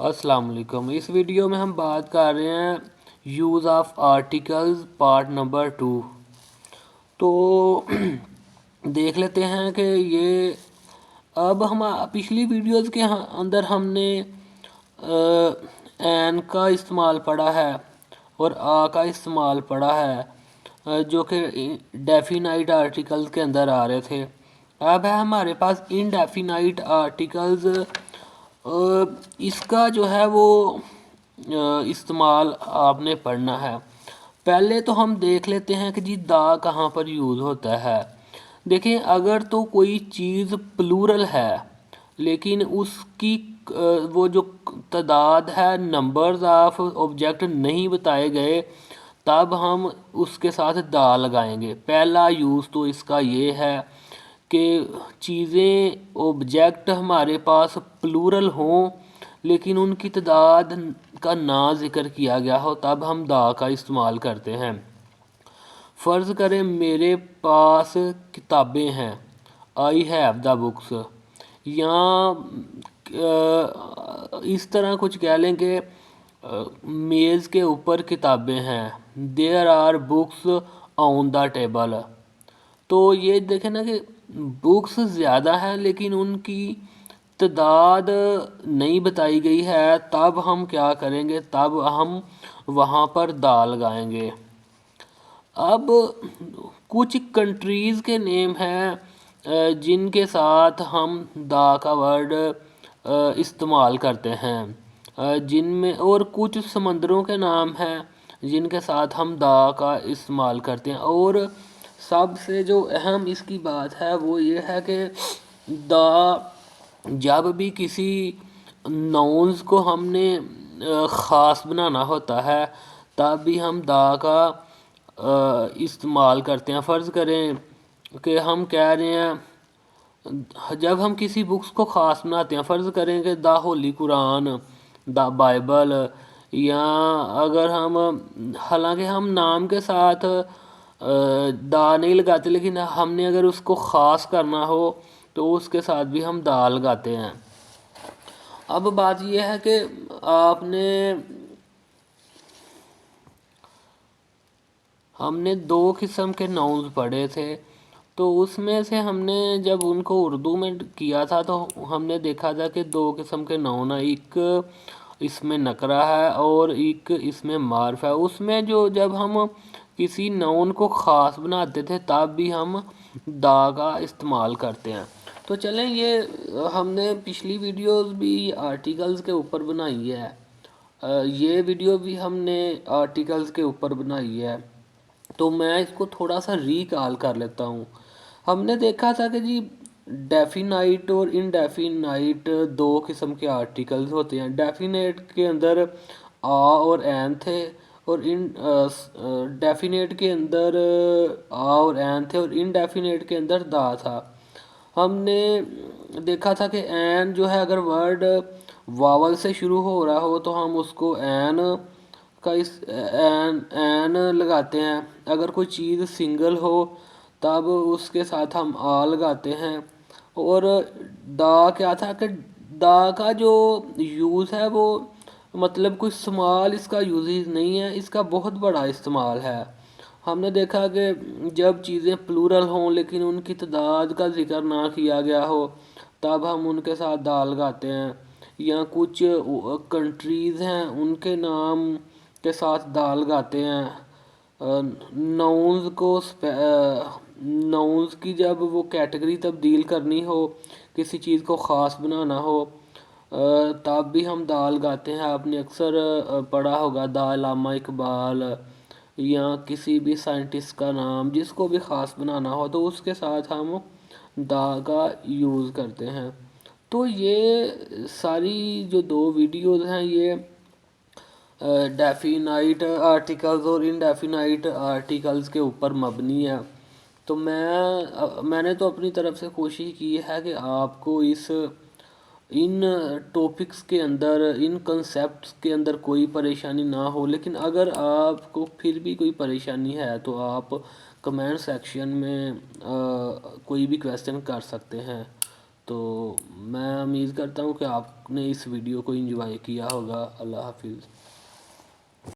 अस्सलाम वालेकुम। इस वीडियो में हम बात कर रहे हैं use of articles part number 2। तो देख लेते हैं कि ये अब हम पिछली वीडियोस के अंदर हमने एन का इस्तेमाल पढ़ा है और आ का इस्तेमाल पढ़ा है, जो कि डेफिनाइट आर्टिकल्स के अंदर आ रहे थे। अब है हमारे पास इनडेफिनाइट आर्टिकल्स। इसका जो है वो इस्तेमाल आपने पढ़ना है। पहले तो हम देख लेते हैं कि जी दा कहाँ पर यूज़ होता है। देखें, अगर तो कोई चीज़ प्लूरल है लेकिन उसकी वो जो तादाद है, नंबर्स ऑफ ऑब्जेक्ट नहीं बताए गए, तब हम उसके साथ दा लगाएंगे। पहला यूज़ तो इसका ये है कि चीज़ें ऑब्जेक्ट हमारे पास प्लूरल हों लेकिन उनकी तादाद का ना ज़िक्र किया गया हो, तब हम दा का इस्तेमाल करते हैं। फ़र्ज़ करें मेरे पास किताबें हैं, आई हैव द बुक्स, या इस तरह कुछ कह लें कि मेज़ के ऊपर किताबें हैं, there are books on the table. तो ये देखें ना कि बुक्स ज़्यादा है लेकिन उनकी तादाद नहीं बताई गई है, तब हम क्या करेंगे, तब हम वहाँ पर दा लगाएंगे। अब कुछ कंट्रीज़ के नेम हैं जिनके साथ हम दा का वर्ड इस्तेमाल करते हैं, जिनमें और कुछ समंदरों के नाम हैं जिनके साथ हम दा का इस्तेमाल करते हैं। और सबसे जो अहम इसकी बात है वो ये है कि दा जब भी किसी नाउन्स को हमने ख़ास बनाना होता है, तब भी हम दा का इस्तेमाल करते हैं। फ़र्ज़ करें कि हम कह रहे हैं, जब हम किसी बुक्स को ख़ास बनाते हैं, फ़र्ज़ करें कि the Holi Quran, the Bible, या अगर हम, हालांकि हम नाम के साथ दा नहीं लगाते लेकिन हमने अगर उसको ख़ास करना हो तो उसके साथ भी हम दा लगाते हैं। अब बात यह है कि हमने दो किस्म के नाउन्स पढ़े थे, तो उसमें से हमने जब उनको उर्दू में किया था तो हमने देखा था कि दो किस्म के नाउन है, एक इसमें नकरा है और एक इसमें मार्फ है। उसमें जो जब हम किसी नाउन को ख़ास बनाते थे तब भी हम दा का इस्तेमाल करते हैं। तो चलें, ये हमने पिछली वीडियोस भी आर्टिकल्स के ऊपर बनाई है, ये वीडियो भी हमने आर्टिकल्स के ऊपर बनाई है, तो मैं इसको थोड़ा सा रिकॉल कर लेता हूँ। हमने देखा था कि जी डेफिनाइट और इनडेफिनाइट दो किस्म के आर्टिकल्स होते हैं। डेफिनेट के अंदर आ और एन थे, और इन डेफिनेट के अंदर आ और एन थे, और इनडेफिनेट के अंदर दा था। हमने देखा था कि एन जो है, अगर वर्ड वावल से शुरू हो रहा हो तो हम उसको एन का इस एन लगाते हैं। अगर कोई चीज़ सिंगल हो तब उसके साथ हम आ लगाते हैं। और दा क्या था कि दा का जो यूज़ है वो मतलब कोई स्मॉल इसका यूज़ नहीं है, इसका बहुत बड़ा इस्तेमाल है। हमने देखा कि जब चीज़ें प्लूरल हों लेकिन उनकी तादाद का जिक्र ना किया गया हो, तब हम उनके साथ दा लगाते हैं। या कुछ कंट्रीज़ हैं उनके नाम के साथ दा लगाते हैं। नाउन्स की जब वो कैटेगरी तब्दील करनी हो, किसी चीज़ को ख़ास बनाना हो, तब भी हम दा लगाते हैं। आपने अक्सर पढ़ा होगा दा अल्लामा इकबाल, या किसी भी साइंटिस्ट का नाम जिसको भी ख़ास बनाना हो तो उसके साथ हम दा का यूज़ करते हैं। तो ये सारी जो दो वीडियोज़ हैं ये डेफिनाइट आर्टिकल्स और इनडेफिनाइट आर्टिकल्स के ऊपर मबनी है। तो मैंने तो अपनी तरफ से कोशिश की है कि आपको इन टॉपिक्स के अंदर, इन कंसेप्ट्स के अंदर कोई परेशानी ना हो। लेकिन अगर आपको फिर भी कोई परेशानी है तो आप कमेंट सेक्शन में कोई भी क्वेश्चन कर सकते हैं। تو میں امید کرتا ہوں کہ آپ نے اس ویڈیو کو انجوائے کیا ہوگا۔ اللہ حافظ۔